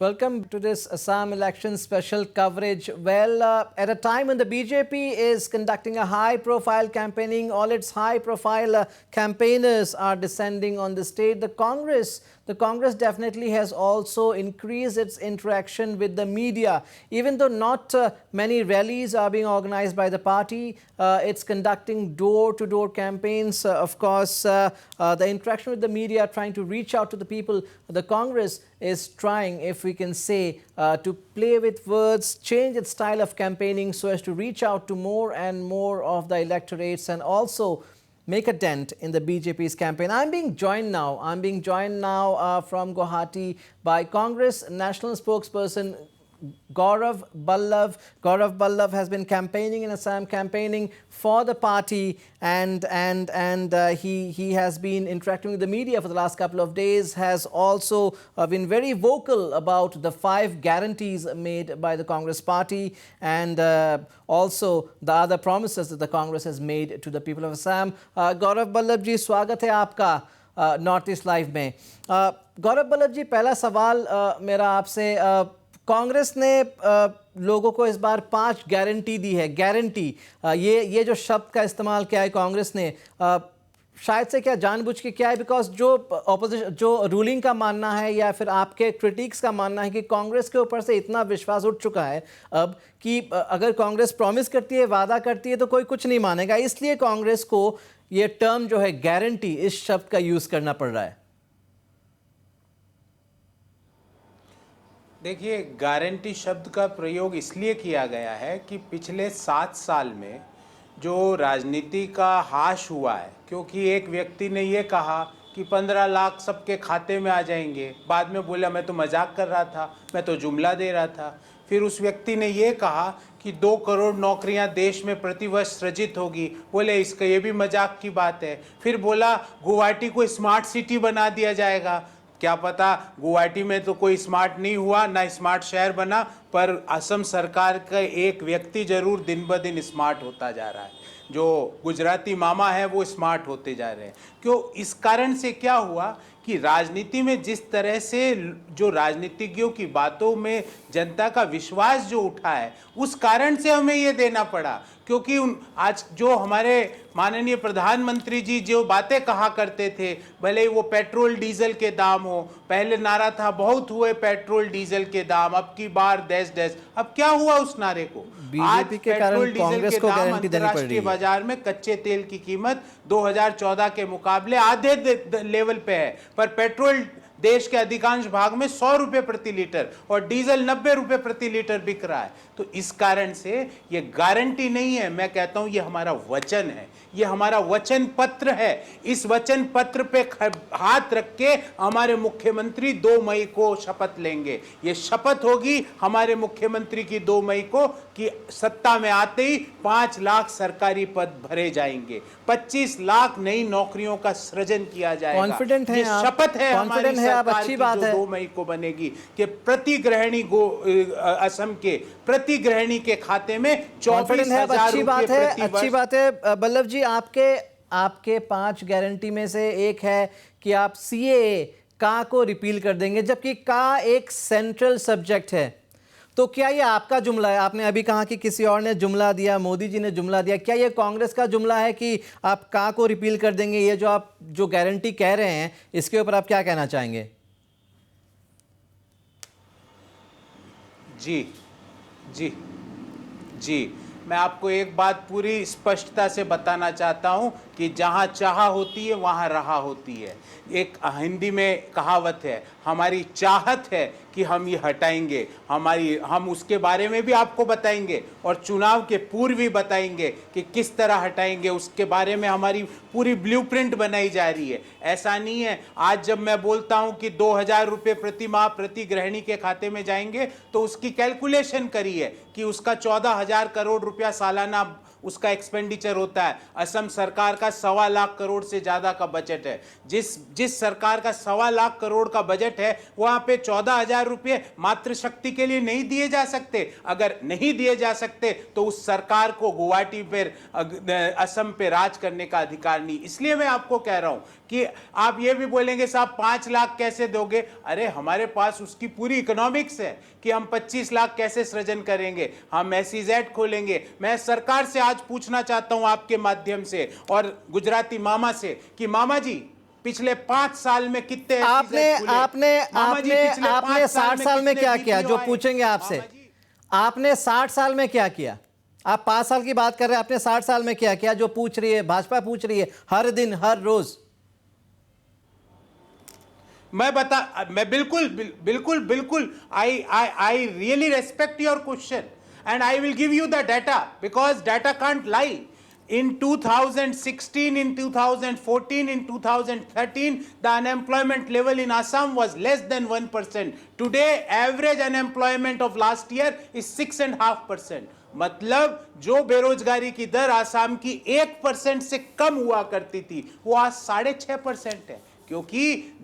Welcome to this Assam election special coverage. Well, at a time when the BJP is conducting a high-profile campaigning, all its high-profile campaigners are descending on the stage. The Congress definitely has also increased its interaction with the media. Even though not many rallies are being organized by the party, it's conducting door-to-door campaigns. Of course, the interaction with the media, trying to reach out to the people. The Congress is trying, if we can say, to play with words, change its style of campaigning so as to reach out to more and more of the electorates and also make a dent in the BJP's campaign. I'm being joined now from Guwahati by Congress National Spokesperson Gaurav Ballav. Gaurav Ballav has been campaigning in Assam, campaigning for the party, and he has been interacting with the media for the last couple of days, has also been very vocal about the 5 guarantees made by the Congress party and also the other promises that the Congress has made to the people of Assam. Gaurav Ballav ji, स्वागत है आपका north East live में. गौरव बल्लभ जी, पहला सवाल मेरा आपसे, कांग्रेस ने लोगों को इस बार 5 गारंटी दी है. गारंटी, ये जो शब्द का इस्तेमाल किया है कांग्रेस ने, शायद से क्या जानबूझ के किया है? बिकॉज जो रूलिंग का मानना है या फिर आपके क्रिटिक्स का मानना है कि कांग्रेस के ऊपर से इतना विश्वास उठ चुका है अब कि अगर कांग्रेस प्रॉमिस करती है, वादा करती है, तो कोई कुछ नहीं मानेगा. इसलिए कांग्रेस को ये टर्म जो है गारंटी, इस शब्द का यूज करना पड़ रहा है. देखिए, गारंटी शब्द का प्रयोग इसलिए किया गया है कि पिछले 7 साल में जो राजनीति का हाश हुआ है, क्योंकि एक व्यक्ति ने ये कहा कि 15 लाख सबके खाते में आ जाएंगे, बाद में बोला मैं तो मजाक कर रहा था, मैं तो जुमला दे रहा था. फिर उस व्यक्ति ने ये कहा कि 2 करोड़ नौकरियां देश में प्रतिवर्ष सृजित होगी, बोले इसका ये भी मजाक की बात है. फिर बोला गुवाहाटी को स्मार्ट सिटी बना दिया जाएगा. क्या पता, गुवाहाटी में तो कोई स्मार्ट नहीं हुआ, ना स्मार्ट शहर बना, पर असम सरकार का एक व्यक्ति जरूर दिन ब दिन स्मार्ट होता जा रहा है. जो गुजराती मामा है वो स्मार्ट होते जा रहे हैं. क्यों? इस कारण से क्या हुआ कि राजनीति में जिस तरह से जो राजनीतिज्ञों की बातों में जनता का विश्वास जो उठा है, उस कारण से हमें ये देना पड़ा. क्योंकि आज जो हमारे माननीय प्रधानमंत्री जी जो बातें कहा करते थे, भले ही वो पेट्रोल डीजल के दाम हो, पहले नारा था बहुत हुए पेट्रोल डीजल के दाम, अब की बार डैश डैश. अब क्या हुआ उस नारे को? आज पेट्रोल डीजल के दाम अंतर्राष्ट्रीय बाजार में कच्चे तेल की कीमत 2014 के मुकाबले आधे लेवल पे है, पर पेट्रोल देश के अधिकांश भाग में 100 रुपए प्रति लीटर और डीजल 90 रुपए प्रति लीटर बिक रहा है. तो इस कारण से ये गारंटी नहीं है, मैं कहता हूं ये हमारा वचन है, ये हमारा वचन पत्र है. इस वचन पत्र पे हाथ रख के हमारे मुख्यमंत्री 2 मई को शपथ लेंगे. ये शपथ होगी हमारे मुख्यमंत्री की 2 मई को कि सत्ता में आते ही 5 लाख सरकारी पद भरे जाएंगे, 25 लाख नई नौकरियों का सृजन किया जाएगा. कॉन्फिडेंट है, शपथ है हमारी सरकार अच्छी की बात जो है. 2 मई को बनेगी कि प्रति गृहिणी असम के प्रति गृहिणी के खाते में 24,000 रुपए प्रति वर्ष. अच्छी बात है. बल्लभ जी, आपके 5 गारंटी में से एक है कि आप सीएए का को रिपील कर देंगे, जबकि का एक सेंट्रल सब्जेक्ट है. तो क्या ये आपका जुमला है? आपने अभी कहा कि किसी और ने जुमला दिया, मोदी जी ने जुमला दिया. क्या ये कांग्रेस का जुमला है कि आप का को रिपील कर देंगे? ये जो आप गारंटी कह रहे हैं, इसके ऊपर आप क्या कहना चाहेंगे? जी जी जी, मैं आपको एक बात पूरी स्पष्टता से बताना चाहता हूं कि जहां चाह होती है वहां राह होती है. एक हिंदी में कहावत है, हमारी चाहत है कि हम ये हटाएंगे, हम उसके बारे में भी आपको बताएंगे और चुनाव के पूर्व भी बताएंगे कि किस तरह हटाएंगे. उसके बारे में हमारी पूरी ब्लूप्रिंट बनाई जा रही है. ऐसा नहीं है आज जब मैं बोलता हूं कि 2,000 रुपये प्रति माह प्रति गृहिणी के खाते में जाएंगे, तो उसकी कैलकुलेशन करी है कि उसका 14,000 करोड़ रुपया सालाना उसका एक्सपेंडिचर होता है। असम सरकार का 1.25 लाख करोड़ से ज्यादा का बजट है। जिस सरकार का 1.25 लाख करोड़ का बजट है, वहां पे 14,000 रुपये मातृशक्ति के लिए नहीं दिए जा सकते। अगर नहीं दिए जा सकते तो उस सरकार को गुवाहाटी पर, असम पे राज करने का अधिकार नहीं। इसलिए मैं आपको कह रहा हूं कि आप ये भी बोलेंगे साहब 5 लाख कैसे दोगे? अरे हमारे पास उसकी पूरी इकोनॉमिक्स है कि हम 25 लाख कैसे सृजन करेंगे, हम SEZ खोलेंगे। मैं सरकार से आज पूछना चाहता हूं आपके माध्यम से और गुजराती मामा से कि मामा जी, पिछले 5 साल में कितने आपने SEZ खुले? आपने मामा जी, आपने पिछले आपने 5 साल 60 साल में कितने क्या किया? BPO जो आए? पूछेंगे आपसे, मामा जी, आपने 60 साल में क्या किया? आप 5 साल की बात कर रहे हैं, आपने 60 साल में क्या किया? जो पूछ रही है भाजपा, पूछ रही है हर दिन हर रोज। मैं बिल्कुल बिल्कुल बिल्कुल I really respect your question and I will give you the data because data can't lie. In 2016, in 2014, in 2013, the unemployment level in Assam was less than 1%. Today, average unemployment of last year is 6.5%. मतलब जो बेरोजगारी की दर आसाम की 1% से कम हुआ करती थी, वो आज 6.5% है, क्योंकि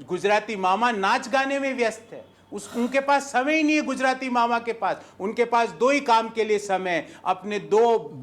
गुजराती मामा नाच गाने में व्यस्त है. उनके पास समय ही नहीं है. गुजराती मामा के पास, उनके पास 2 ही काम के लिए समय है, अपने 2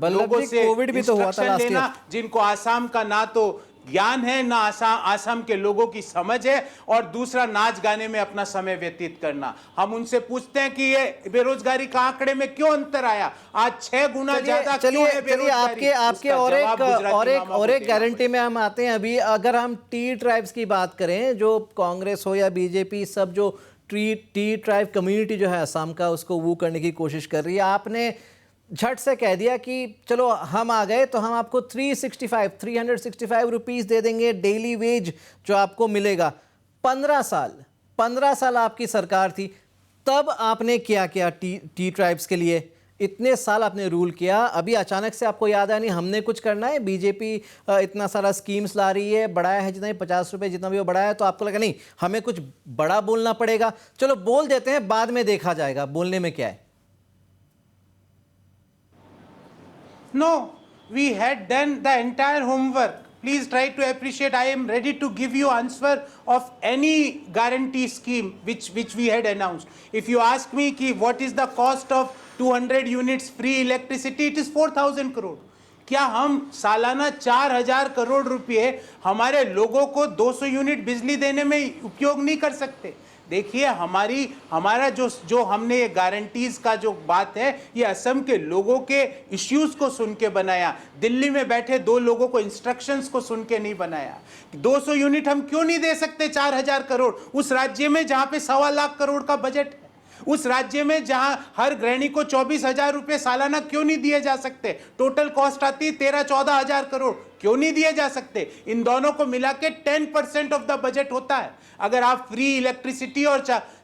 लोगों से कोविड भी तो हुआ था इंस्ट्रक्शन लेना, जिनको आसाम का ना तो ज्ञान है ना आसाम के लोगों की समझ है, और दूसरा नाच गाने में अपना समय व्यतीत करना. हम उनसे पूछते हैं कि ये बेरोजगारी का आंकड़े में क्यों अंतर आया, आज 6 गुना ज्यादा क्यों है बेरोजगारी? आपके और एक गारंटी में हम आते हैं. अभी अगर हम टी ट्राइब्स की बात करें, जो कांग्रेस हो या बीजेपी, सब जो टी ट्राइब कम्युनिटी जो है असम का, उसको वो करने की कोशिश कर रही है. आपने झट से कह दिया कि चलो हम आ गए तो हम आपको 365 रुपीस दे देंगे डेली वेज जो आपको मिलेगा. 15 साल आपकी सरकार थी, तब आपने क्या किया टी ट्राइब्स के लिए? इतने साल आपने रूल किया, अभी अचानक से आपको याद आया नहीं हमने कुछ करना है? बीजेपी इतना सारा स्कीम्स ला रही है, बढ़ाया है जितना भी 50 रुपये जितना भी वो बढ़ाया है, तो आपको लगा नहीं हमें कुछ बड़ा बोलना पड़ेगा, चलो बोल देते हैं, बाद में देखा जाएगा. बोलने में क्या है? No, we had done the entire homework. Please try to appreciate. I am ready to give you answer of any guarantee scheme which we had announced. If you ask me ki what is the cost of 200 units free electricity, it is 4,000 crore. क्या हम सालाना 4,000 करोड़ रुपए हमारे लोगों को 200 unit बिजली देने में उपयोग नहीं कर सकते? देखिए, हमारा जो हमने ये गारंटीज का जो बात है, ये असम के लोगों के इश्यूज को सुन के बनाया. दिल्ली में बैठे 2 लोगों को इंस्ट्रक्शंस को सुन के नहीं बनाया. 200 यूनिट हम क्यों नहीं दे सकते? 4,000 करोड़ उस राज्य में जहां पे 1.25 लाख करोड़ का बजट है, उस राज्य में जहां हर गृहिणी को 24,000 रुपए सालाना क्यों नहीं दिए जा सकते? टोटल कॉस्ट आती है 13-14 हजार करोड़, क्यों नहीं दिए जा सकते? इन दोनों को मिला के 10% ऑफ द बजट होता है. अगर आप फ्री इलेक्ट्रिसिटी और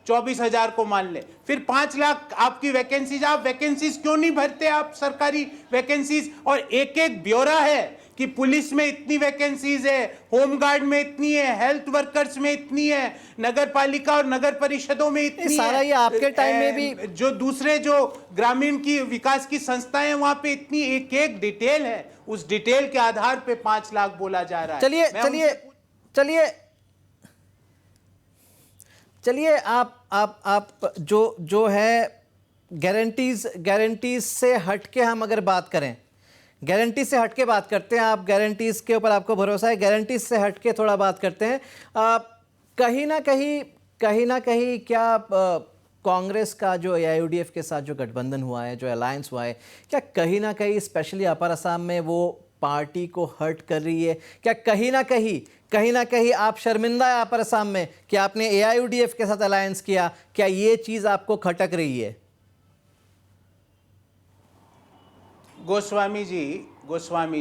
24,000 को मान ले, फिर 5 लाख आपकी वैकेंसीज, आप वैकेंसीज क्यों नहीं भरते? आप सरकारी वैकेंसीज, और एक एक ब्यौरा है कि पुलिस में इतनी वैकेंसीज है, होमगार्ड में इतनी है, हेल्थ वर्कर्स में इतनी है, नगर पालिका और नगर परिषदों में इतनी सारा है, ये आपके टाइम में भी जो दूसरे जो ग्रामीण की विकास की संस्थाएं वहां पे इतनी एक एक डिटेल है. उस डिटेल के आधार पे 5 लाख बोला जा रहा है. चलिए आप जो है गारंटीज से हटके हम अगर बात करें, गारंटी से हटके बात करते हैं. आप गारंटीज के ऊपर आपको भरोसा है, गारंटीज से हटके थोड़ा बात करते हैं. कहीं ना कहीं क्या कांग्रेस का जो AIUDF के साथ जो गठबंधन हुआ है, जो अलायंस हुआ है, क्या कहीं ना कहीं स्पेशली अपर असम में वो पार्टी को हर्ट कर रही है? क्या कहीं ना कहीं आप शर्मिंदा है अपर असम में कि आपने AIUDF के साथ अलायंस किया? क्या ये चीज़ आपको खटक रही है? गोस्वामी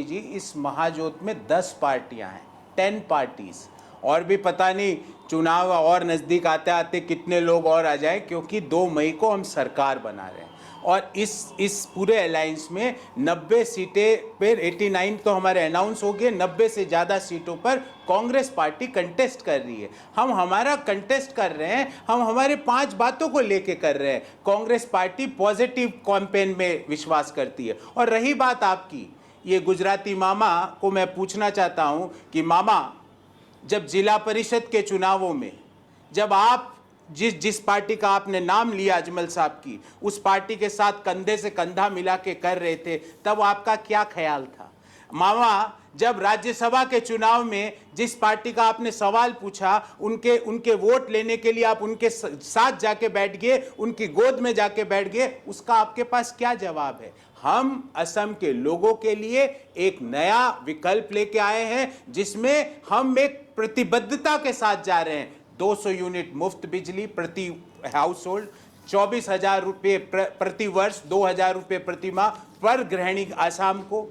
जी, इस महाजोत में 10 पार्टियां हैं, 10 पार्टीज, और भी पता नहीं चुनाव और नजदीक आते आते कितने लोग और आ जाए, क्योंकि 2 मई को हम सरकार बना रहे हैं. और इस पूरे अलायंस में 90 सीटें पर 89 तो हमारे अनाउंस हो गए, 90 से ज़्यादा सीटों पर कांग्रेस पार्टी कंटेस्ट कर रही है. हम हमारा कंटेस्ट कर रहे हैं, हम हमारे 5 बातों को लेके कर रहे हैं. कांग्रेस पार्टी पॉजिटिव कैंपेन में विश्वास करती है. और रही बात आपकी ये गुजराती मामा को मैं पूछना चाहता हूं कि मामा, जब जिला परिषद के चुनावों में जब आप जिस पार्टी का आपने नाम लिया अजमल साहब की, उस पार्टी के साथ कंधे से कंधा मिला के कर रहे थे, तब आपका क्या ख्याल था? मामा, जब राज्यसभा के चुनाव में जिस पार्टी का आपने सवाल पूछा, उनके वोट लेने के लिए आप उनके साथ जाके बैठ गए, उनकी गोद में जाके बैठ गए, उसका आपके पास क्या जवाब है? हम असम के लोगों के लिए एक नया विकल्प लेके आए हैं, जिसमें हम एक प्रतिबद्धता के साथ जा रहे हैं। 200 यूनिट मुफ्त बिजली प्रति हाउस होल्ड, 24,000 रुपये प्रति वर्ष, 2,000 रुपये प्रति माह पर गृहिणी आसाम को,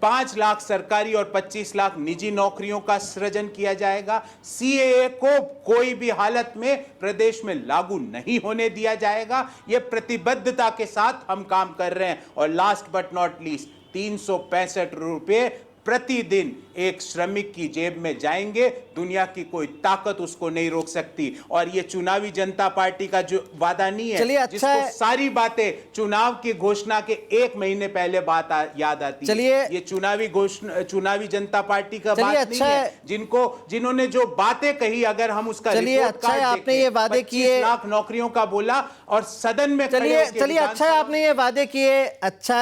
5 लाख सरकारी और 25 लाख निजी नौकरियों का सृजन किया जाएगा। सीएए को कोई भी हालत में प्रदेश में लागू नहीं होने दिया जाएगा। ये प्रतिबद्धता के साथ हम काम कर रहे हैं। और लास्ट बट नॉट लीस्ट, 365 रुपये प्रतिदिन एक श्रमिक की जेब में जाएंगे। दुनिया की कोई ताकत उसको नहीं रोक सकती। और ये चुनावी जनता पार्टी का जो वादा नहीं है, चलिए, अच्छा जिसको है। सारी बातें चुनाव की घोषणा के 1 महीने पहले बात याद आती है। चलिए, ये चुनावी जनता पार्टी का चलिए, बात अच्छा नहीं है। है। जिन्होंने जो बातें कही, अगर हम उसका चलिए, रिपोर्ट अच्छा है, कार्ड आपने देखें, ये वादे 25 किए। लाख नौकरियों का बोला और सदन में खड़े चलिए होके चलिए, अच्छा है विधानसभा आपने ये वादे किए, अच्छा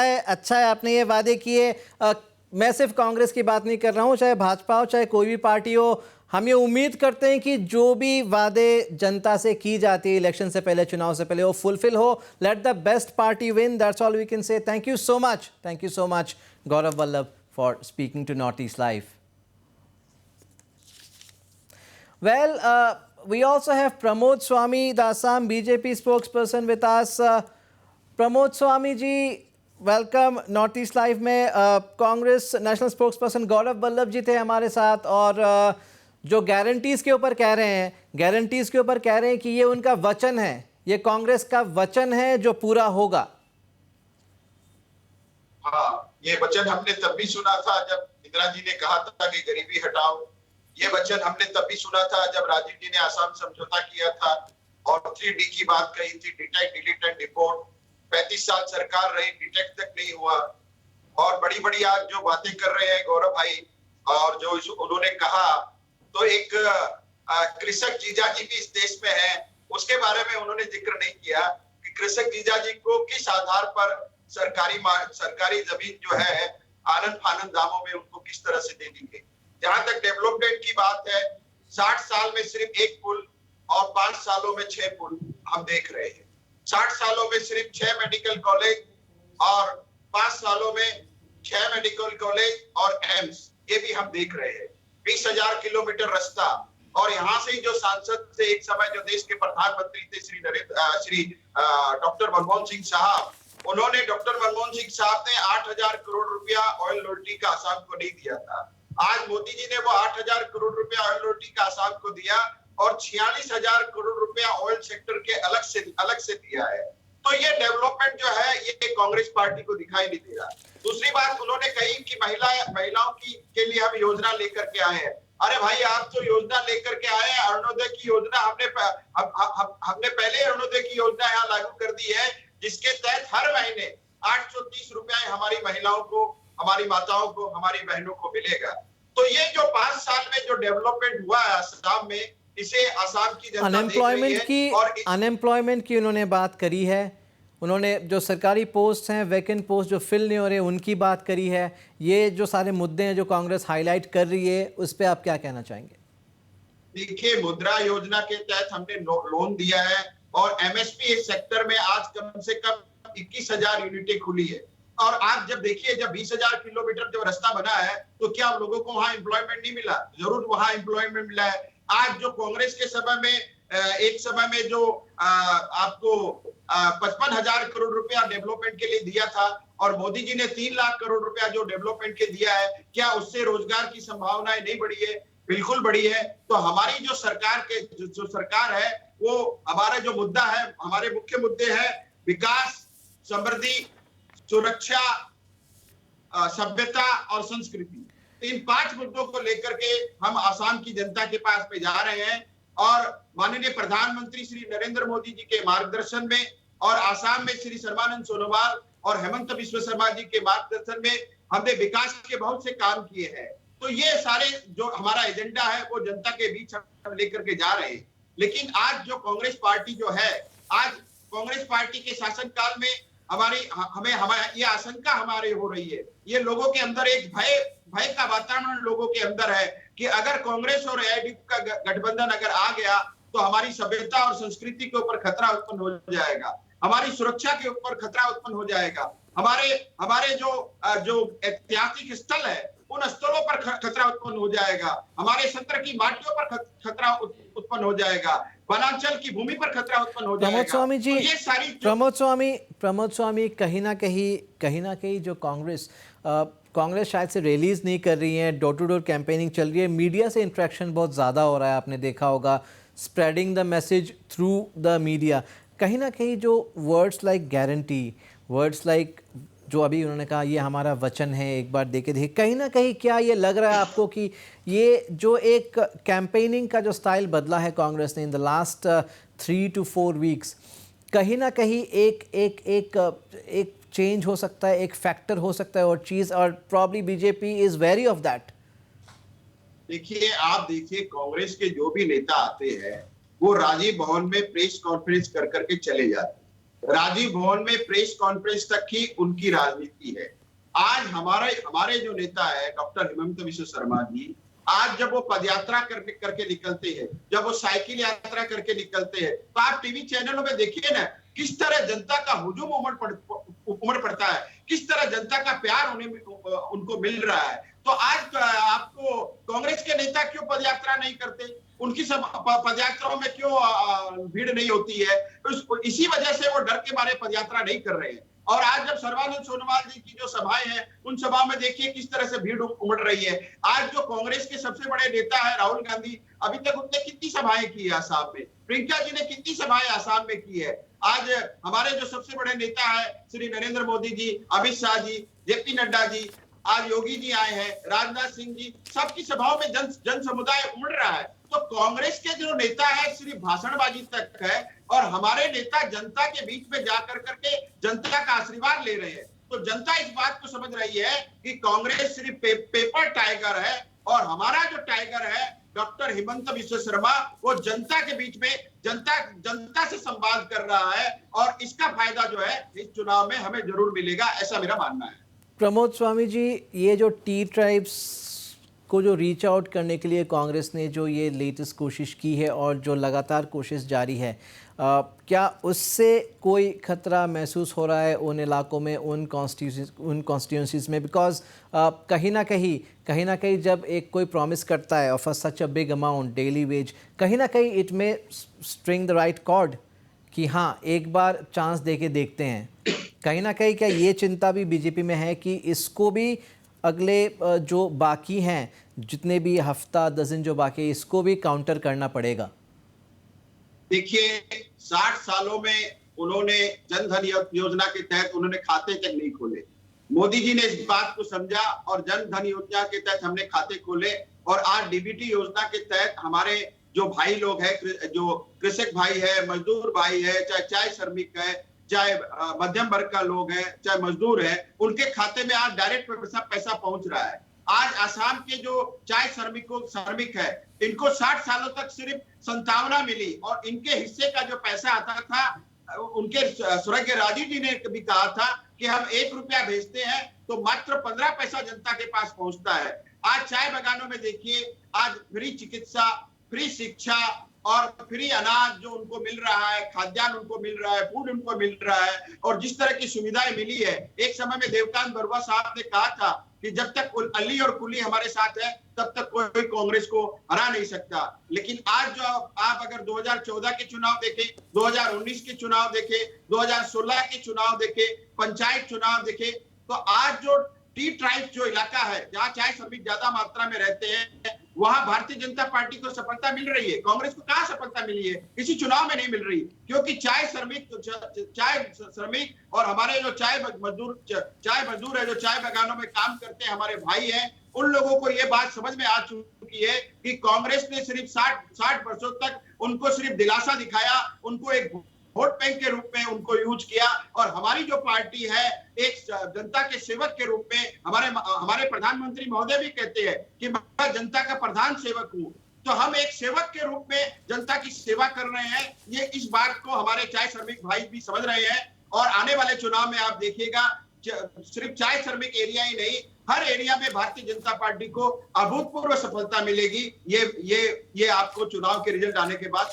है आपने ये वादे किए। मैं सिर्फ कांग्रेस की बात नहीं कर रहा हूँ, चाहे भाजपा हो चाहे कोई भी पार्टी हो, हम ये उम्मीद करते हैं कि जो भी वादे जनता से की जाती है इलेक्शन से पहले, चुनाव से पहले, वो फुलफिल हो। Let the best party win, that's all we can say. Thank you so much Gaurav Vallabh for speaking to North East live. Well, we also have Pramod Swami, the Assam BJP spokesperson with us. Pramod Swami ji, welcome north East live में। Congress national spokesperson Gaurav Vallabh जी थे हमारे साथ, और जो guarantees के ऊपर कह रहे हैं कि ये उनका वचन है, ये कांग्रेस का वचन है जो पूरा होगा। हाँ, ये वचन हमने तब भी सुना था जब इंदिरा जी ने कहा था कि गरीबी हटाओ। ये वचन हमने तब भी सुना था जब राजीव जी ने आसाम समझौता किया था और 3D की बात कही थी, डिटेक्ट, डिलीट एंड डिपोर्ट। 35 साल सरकार रही, डिटेक्ट तक नहीं हुआ। और बड़ी बड़ी आज जो बातें कर रहे हैं गौरव भाई, और जो उन्होंने कहा, तो एक कृषक जीजा जी भी इस देश में है, उसके बारे में उन्होंने जिक्र नहीं किया कि कृषक जीजा जी को किस आधार पर सरकारी जमीन जो है आनंद फानंद दामों में उनको किस तरह से दे दी गई। जहां तक डेवलपमेंट की बात है, 60 साल में सिर्फ 1 पुल और 5 सालों में 6 पुल हम देख रहे हैं। 60 सालों में सिर्फ 6 मेडिकल कॉलेज और 5 सालों में 6 मेडिकल कॉलेज और एम्स, ये भी हम देख रहे हैं। 20,000 किलोमीटर रास्ता। और यहाँ से ही जो सांसद थे एक समय, जो देश के प्रधानमंत्री थे श्री डॉक्टर मनमोहन सिंह साहब, उन्होंने डॉक्टर मनमोहन सिंह साहब ने 8,000 करोड़ रुपया ऑयल लॉटरी का आसाम को नहीं दिया था। आज मोदी जी ने वो 8,000 करोड़ रुपया ऑयल लॉटरी का आसाम को दिया और 46,000 करोड़ रुपया ऑयल सेक्टर के अलग से दिया है। तो ये डेवलपमेंट जो है ये कांग्रेस पार्टी को दिखाई नहीं दे रहा। दूसरी बात उन्होंने कही कि महिलाओं के लिए हम योजना लेकर के आए हैं। अरे भाई, आप तो योजना लेकर के आए हैं, अरुणोदय की योजना हमने पहले अरुणोदय की योजना यहाँ लागू कर दी है, जिसके तहत हर महीने 830 रुपए हमारी महिलाओं को, हमारी माताओं को, हमारी बहनों को मिलेगा। तो ये जो 5 साल में जो डेवलपमेंट हुआ है असम में, इसे असम की जनता देख रही है। अनएम्प्लॉयमेंट की उन्होंने बात करी है, उन्होंने जो सरकारी पोस्ट हैं, वैकेंट पोस्ट जो फिल नहीं हो रहे, उनकी बात करी है। ये जो सारे मुद्दे हैं जो कांग्रेस हाईलाइट कर रही है, उस पर आप क्या कहना चाहेंगे? देखिए, मुद्रा योजना के तहत हमने लोन दिया है और एमएसपी सेक्टर में आज कम से कम 21,000 यूनिटें खुली है। और आप जब देखिए, जब 20,000 किलोमीटर जो रास्ता बना है, तो क्या लोगों को वहां एम्प्लॉयमेंट नहीं मिला? जरूर वहां एम्प्लॉयमेंट मिला है। आज जो कांग्रेस के समय में एक समय में जो आपको 55,000 करोड़ रुपया डेवलपमेंट के लिए दिया था और मोदी जी ने 3 लाख करोड़ रुपया जो डेवलपमेंट के दिया है, क्या उससे रोजगार की संभावनाएं नहीं बढ़ी है? बिल्कुल बढ़ी है। तो हमारी जो सरकार है, वो हमारा जो मुद्दा है, हमारे मुख्य मुद्दे हैं विकास, समृद्धि, सुरक्षा, सभ्यता और संस्कृति। इन 5 मुद्दों को लेकर के हम आसाम की जनता के पास में जा रहे हैं और माननीय प्रधानमंत्री श्री नरेंद्र मोदी जी के मार्गदर्शन में और आसाम में श्री सर्बानंद सोनोवाल और हेमंत बिस्वा शर्मा जी के मार्गदर्शन में हमने विकास के बहुत से काम किए हैं। तो ये सारे जो हमारा एजेंडा है वो जनता के बीच हम लेकर के जा रहे हैं। लेकिन आज जो कांग्रेस पार्टी जो है, आज कांग्रेस पार्टी के शासनकाल में हमें ये आशंका हमारे हो रही है, ये लोगों के अंदर एक भय का वातावरण लोगों के अंदर है कि अगर कांग्रेस और एआईडीएफ का गठबंधन अगर आ गया तो हमारी सभ्यता और संस्कृति के ऊपर खतरा उत्पन्न हो जाएगा, हमारी सुरक्षा के ऊपर खतरा उत्पन्न हो जाएगा, हमारे जो ऐतिहासिक स्थल है उन स्थलों पर खतरा उत्पन्न हो जाएगा, हमारे क्षेत्र की माटियों पर खतरा उत्पन्न हो जाएगा, वनांचल की भूमि पर खतरा उत्पन्न हो जाएगा। प्रमोद स्वामी जी, तो ये सारी प्रमोद स्वामी कहीं ना कहीं जो कांग्रेस शायद से रैलीज नहीं कर रही है, डोर टू डोर कैंपेनिंग चल रही है, मीडिया से इंटरेक्शन बहुत ज़्यादा हो रहा है, आपने देखा होगा, spreading the message through the media. कहीं ना कहीं जो words like guarantee, words like जो अभी उन्होंने कहा ये हमारा वचन है, एक बार देखे देखिए, कहीं ना कहीं क्या ये लग रहा है आपको कि ये जो एक कैंपेनिंग का जो स्टाइल बदला है कांग्रेस ने in the last 3 to 4 weeks, कहीं ना कहीं एक चेंज हो सकता है, एक फैक्टर हो सकता है और चीज़, और probably BJP is very of that? देखिए, आप देखिए कांग्रेस के जो भी नेता आते हैं वो राजीव भवन में प्रेस कॉन्फ्रेंस कर करके चले जाते हैं। राजीव भवन में प्रेस कॉन्फ्रेंस तक ही उनकी राजनीति है। आज हमारे जो नेता है डॉक्टर हिमंत बिश्व शर्मा जी, आज जब वो पदयात्रा करके निकलते हैं, जब वो साइकिल यात्रा करके निकलते हैं, तो आप टीवी चैनलों में देखिए ना किस तरह जनता का हुजूम उमड़ पड़ता है, किस तरह जनता का प्यार उनको मिल रहा है। तो आज आपको कांग्रेस के नेता क्यों पदयात्रा नहीं करते, उनकी सब पदयात्राओं में क्यों भीड़ नहीं होती है? इसी वजह से वो डर के मारे पदयात्रा नहीं कर रहे हैं। और आज जब सर्बानंद सोनोवाल जी की जो सभाएं हैं, उन सभाओं में देखिए किस तरह से भीड़ उमड़ रही है। आज जो कांग्रेस के सबसे बड़े नेता है राहुल गांधी, अभी तक उनने कितनी सभाएं की है आसाम में, प्रियंका जी ने कितनी सभाएं आसाम में की है। आज हमारे जो सबसे बड़े नेता है श्री नरेंद्र मोदी जी, अमित शाह जी, जेपी नड्डा जी, आज योगी जी आए हैं, राजनाथ सिंह जी, सबकी सभाओं में जन समुदाय उमड़ रहा है। तो कांग्रेस के जो नेता है सिर्फ भाषणबाजी तक है और हमारे नेता जनता के बीच में जाकर करके जनता का आशीर्वाद ले रहे हैं। तो जनता इस बात को समझ रही है कि कांग्रेस सिर्फ पेपर टाइगर है और हमारा जो टाइगर है डॉक्टर हिमंत बिश्व शर्मा, वो जनता के बीच में जनता से संवाद कर रहा है और इसका फायदा जो है इस चुनाव में हमें जरूर मिलेगा, ऐसा मेरा मानना है। प्रमोद स्वामी जी, ये जो टी ट्राइब्स को जो रीच आउट करने के लिए कांग्रेस ने जो ये लेटेस्ट कोशिश की है और जो लगातार कोशिश जारी है, क्या उससे कोई खतरा महसूस हो रहा है उन इलाकों में, उन कॉन्स्टिट्यूंसीज में? बिकॉज कहीं ना कहीं जब एक कोई प्रॉमिस करता है of such a big amount daily wage, कहीं ना कहीं it may string the right chord कि हाँ एक बार चांस दे के देखते हैं। कहीं ना कहीं क्या ये चिंता भी बीजेपी में है कि इसको भी अगले जो बाकी हैं, जितने भी हफ्ता 10 दिन जो बाकी, इसको भी काउंटर करना पड़ेगा? देखिए, 60 सालों में उन्होंने जन धन योजना के तहत उन्होंने खाते तक नहीं खोले। मोदी जी ने इस बात को समझा और जन धन योजना के तहत हमने खाते खोले और आज डीबीटी योजना के तहत हमारे जो भाई लोग हैं, जो कृषक भाई है, मजदूर भाई है, चाहे श्रमिक है, चाहे मध्यम वर्ग का लोग है, चाहे मजदूर है, उनके खाते में आज डायरेक्ट पैसा पहुंच रहा है। आज आसाम के जो चाय श्रमिक है, इनको 60 सालों तक सिर्फ 57 मिली और इनके हिस्से का जो पैसा आता था, उनके स्वर्गीय राजीव जी ने भी कहा था कि हम 1 रुपया भेजते हैं तो मात्र 15 पैसा जनता के पास पहुंचता है। आज चाय बागानों में देखिए, आज फ्री चिकित्सा, फ्री शिक्षा और फ्री अनाज जो उनको मिल रहा है, खाद्यान्न उनको मिल रहा है, फूड उनको मिल रहा है और जिस तरह की सुविधाएं मिली है। एक समय में देवकांत बरुआ साहब ने कहा था कि जब तक अली और कुली हमारे साथ है तब तक कोई कांग्रेस को हरा नहीं सकता। लेकिन आज जो आप अगर 2014 के चुनाव देखें, 2019 के चुनाव देखें, 2016 के चुनाव देखें, पंचायत चुनाव देखें, तो आज जो टी ट्राइब जो इलाका है जहाँ चाय श्रमिक ज्यादा मात्रा में रहते हैं, वहां भारतीय जनता पार्टी को सफलता मिल रही है। कांग्रेस को कहाँ सफलता मिली है? किसी चुनाव में नहीं मिल रही, क्योंकि चाय श्रमिक और हमारे जो चाय मजदूर है, जो चाय बागानों में काम करते हैं, हमारे भाई हैं, उन लोगों को ये बात समझ में आ चुकी है कि कांग्रेस ने सिर्फ 60 वर्षों तक उनको सिर्फ दिलासा दिखाया, उनको एक वोट बैंक के रूप में उनको यूज किया। और हमारी जो पार्टी है एक जनता के सेवक के रूप में, हमारे प्रधानमंत्री महोदय भी कहते हैं कि मैं जनता का प्रधान सेवक हूं, तो हम एक सेवक के रूप में जनता की सेवा कर रहे हैं। ये इस बात को हमारे चाय श्रमिक भाई भी समझ रहे हैं। और आने वाले चुनाव में आप देखिएगा सिर्फ चाय श्रमिक एरिया ही नहीं, हर एरिया में भारतीय जनता पार्टी को अभूतपूर्व सफलता मिलेगी। ये आपको चुनाव के रिजल्ट आने के बाद।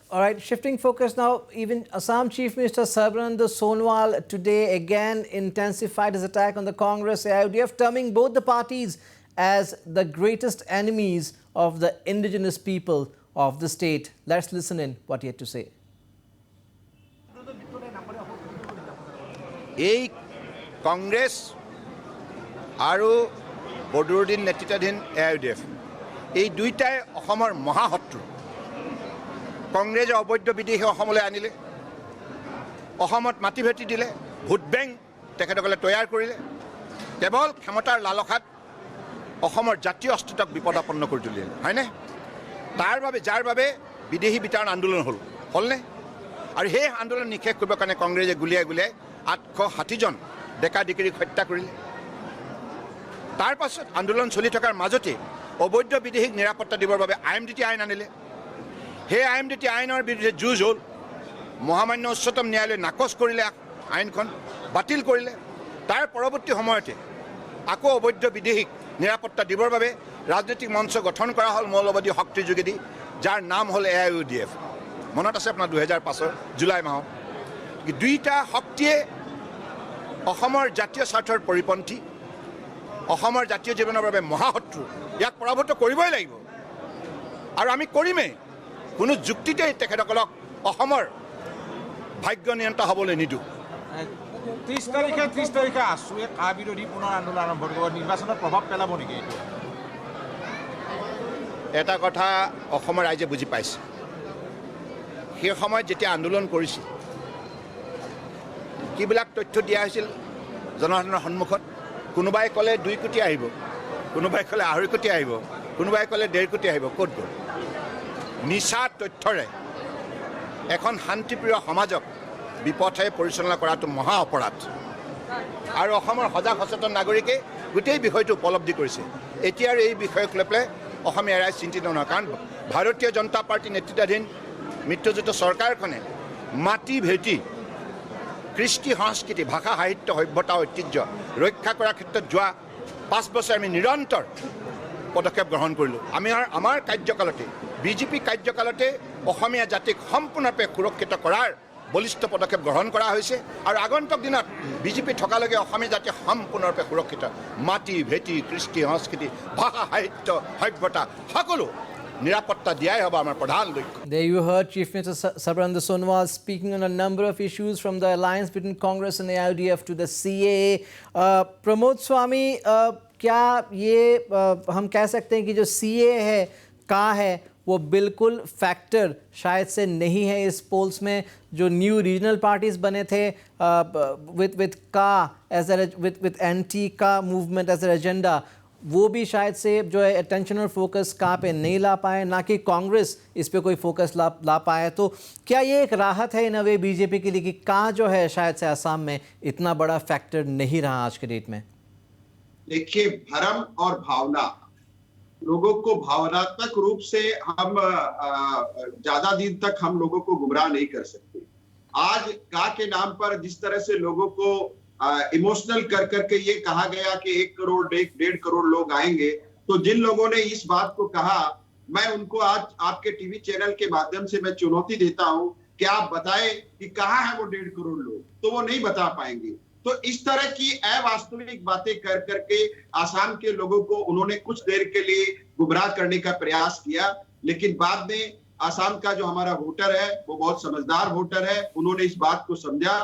All right, shifting focus now, even Assam Chief Minister Sarbanand Sonowal today again intensified his attack on the Congress AIUDF, terming both the parties as the greatest enemies of the indigenous people of the state. Let's listen in what he had to say. এই কংগ্ৰেছ আৰু বদৰুদ্দিন নেতৃত্বাধীন AIUDF এই দুইটাই অসমৰ মহাশত্ৰু। কংগ্ৰেছে অবৈধ বিদেশী অসমলৈ আনিলে, অসমত মাটি ভেটি দিলে, ভোট বেংক তেখেতসকলে তৈয়াৰ কৰিলে, কেৱল ক্ষমতাৰ লালসাত অসমৰ জাতীয় অস্তিত্বক বিপদাপন্ন কৰি তুলিলে, হয়নে? যাৰ বাবে বিদেশী বিতৰণ আন্দোলন হ'লনে? আৰু সেই আন্দোলন নিষেধ কৰিবৰ কাৰণে কংগ্ৰেছে গুলিয়াই 860 জন ডেকা ডিক্ৰীক হত্যা কৰিলে। তাৰ পাছত আন্দোলন চলি থকাৰ মাজতে অবৈধ বিদেশীক নিৰাপত্তা দিবৰ বাবে IMDT আইন আনিলে। সেই IMDT আইনৰ বিৰুদ্ধে যুঁজ হ'ল। মহামান্য উচ্চতম ন্যায়ালয়ে নাকচ কৰিলে, আইনখন বাতিল কৰিলে। তাৰ পৰৱৰ্তী সময়তে আকৌ অবৈধ বিদেশীক নিৰাপত্তা দিবৰ বাবে ৰাজনৈতিক মঞ্চ গঠন কৰা হ'ল মৌলবাদী শক্তিৰ যোগেদি, যাৰ নাম হ'ল AIUDF। মনত আছে আপোনাৰ 2005 জুলাই মাহত। দুইটা শক্তিয়ে অসমৰ জাতীয় স্বাৰ্থৰ পৰিপন্থী, অসমৰ জাতীয় জীৱনৰ বাবে মহাশত্ৰু। ইয়াক পৰাভূত কৰিবই লাগিব আৰু আমি কৰিমেই। কোনো যুক্তিতে তেখেতসকলক অসমৰ ভাগ্য নিয়ন্ত্ৰণ হ'বলৈ নিদিওঁ। 30 তাৰিখে আছুৱে কা বিৰোধী পুনৰ আন্দোলন আৰম্ভ কৰিব, নিৰ্বাচনত প্ৰভাৱ পেলাব নেকি এইটো? এটা কথা অসমৰ ৰাইজে বুজি পাইছে, সেই সময়ত যেতিয়া আন্দোলন কৰিছিল কিবিলাক তথ্য দিয়া হৈছিল জনসাধাৰণৰ সন্মুখত। কোনোবাই ক'লে 2 কোটি আহিব, কোনোবাই ক'লে 2.5 কোটি আহিব, কোনোবাই ক'লে 1.5 কোটি আহিব। ক'ত গ'ল? নিচা তথ্যৰে এখন শান্তিপ্ৰিয় সমাজক বিপথে পৰিচালনা কৰাটো মহা অপৰাধ। আৰু অসমৰ সজাগ সচেতন নাগৰিকে গোটেই বিষয়টো উপলব্ধি কৰিছে। এতিয়া আৰু এই বিষয়ক লৈ পেলাই অসমীয়া ৰাইজ চিন্তিত নহয়, কাৰণ ভাৰতীয় জনতা পাৰ্টি নেতৃত্বাধীন মিত্ৰজোঁট চৰকাৰখনে মাটি ভেটি কৃষ্টি সংস্কৃতি, ভাষা, সাহিত্য, সভ্যতা, ঐতিহ্য ৰক্ষা কৰাৰ ক্ষেত্ৰত যোৱা 5 বছৰ আমি নিৰন্তৰ পদক্ষেপ গ্ৰহণ কৰিলোঁ। আমাৰ কাৰ্যকালতে, বিজেপি কাৰ্যকালতে অসমীয়া জাতিক সম্পূৰ্ণৰূপে সুৰক্ষিত কৰাৰ বলিষ্ঠ পদক্ষেপ গ্ৰহণ কৰা হৈছে। আৰু আগন্তুক দিনত বিজেপি থকালৈকে অসমীয়া জাতি সম্পূৰ্ণৰূপে সুৰক্ষিত। মাটি ভেটি কৃষ্টি সংস্কৃতি, ভাষা, সাহিত্য, সভ্যতা সকলো নিৰাপত্তা দিয়াই হ'ব আমাৰ প্ৰধান লক্ষ্য। There you heard Chief Minister Sarbanand Sonowal speaking on a number of issues, from the alliance between Congress and AIUDF to the CAA. Pramod Swami, क्या ये हम कह सकते हैं कि जो CAA है वो बिल्कुल फैक्टर शायद से नहीं है इस पोल्स में? जो न्यू रीजनल पार्टीज बने थे with एंटी का मूवमेंट एज एन एजेंडा, वो भी शायद से जो है अटेंशन और फोकस का पे नहीं ला पाए, ना कि कांग्रेस इस पे कोई फोकस ला पाए। तो क्या ये एक राहत है इन अ वे बीजेपी के लिए कि का जो है शायद से असम में इतना बड़ा फैक्टर नहीं रहा आज के डेट में? देखिए, भ्रम और भावना, लोगों को भावनात्मक रूप से हम ज्यादा दिन तक हम लोगों को गुमराह नहीं कर सकते। आज का के नाम पर जिस तरह से लोगों को इमोशनल कर करके ये कहा गया कि 1 करोड़ 1.5 करोड़ लोग आएंगे, तो जिन लोगों ने इस बात को कहा, मैं उनको आज आपके टीवी चैनल के माध्यम से मैं चुनौती देता हूं कि आप बताएं कि कहां है वो 1.5 करोड़ लोग, तो वो नहीं बता पाएंगे। तो इस तरह की अवास्तविक बातें कर करके आसाम के लोगों को उन्होंने कुछ देर के लिए गुमराह करने का प्रयास किया, लेकिन बाद में आसाम का जो हमारा वोटर है वो बहुत समझदार वोटर है, उन्होंने इस बात को समझा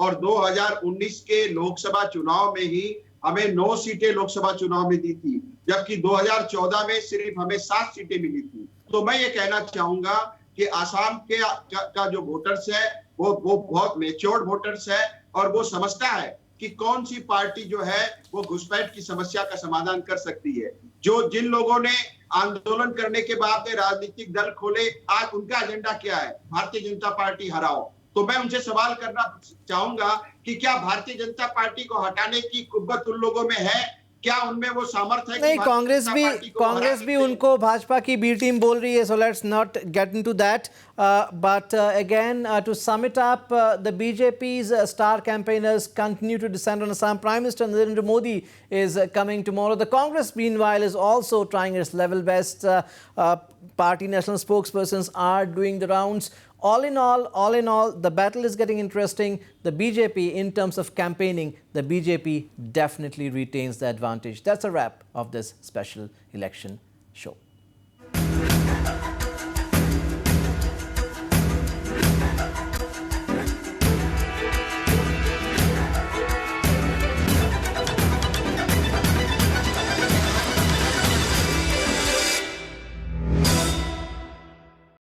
और 2019 के लोकसभा चुनाव में ही हमें 9 सीटें लोकसभा चुनाव में दी थी, जबकि 2014 में सिर्फ हमें 7 सीटें मिली थी। तो मैं ये कहना चाहूंगा कि आसाम का जो वोटर्स है वो बहुत मैच्योर्ड वोटर्स है और वो समझता है कि कौन सी पार्टी जो है वो घुसपैठ की समस्या का समाधान कर सकती है। जिन लोगों ने आंदोलन करने के बाद राजनीतिक दल खोले, आज उनका एजेंडा क्या है? भारतीय जनता पार्टी हराओ। तो मैं उनसे सवाल करना चाहूंगा कि क्या भारतीय जनता पार्टी को हटाने की कुव्वत उन लोगों में है? क्या उनमें वो सामर्थ्य है? नहीं, कांग्रेस भी उनको भाजपा की बी टीम बोल रही है, so let's not get into that. But again, to sum it up, the BJP's star campaigners continue to descend on Assam. Prime Minister Narendra Modi is coming tomorrow. The Congress, meanwhile, is also trying its level best. Party national spokespersons are doing the rounds. All in all, the battle is getting interesting. The BJP, in terms of campaigning, the BJP definitely retains the advantage. That's a wrap of this special election show.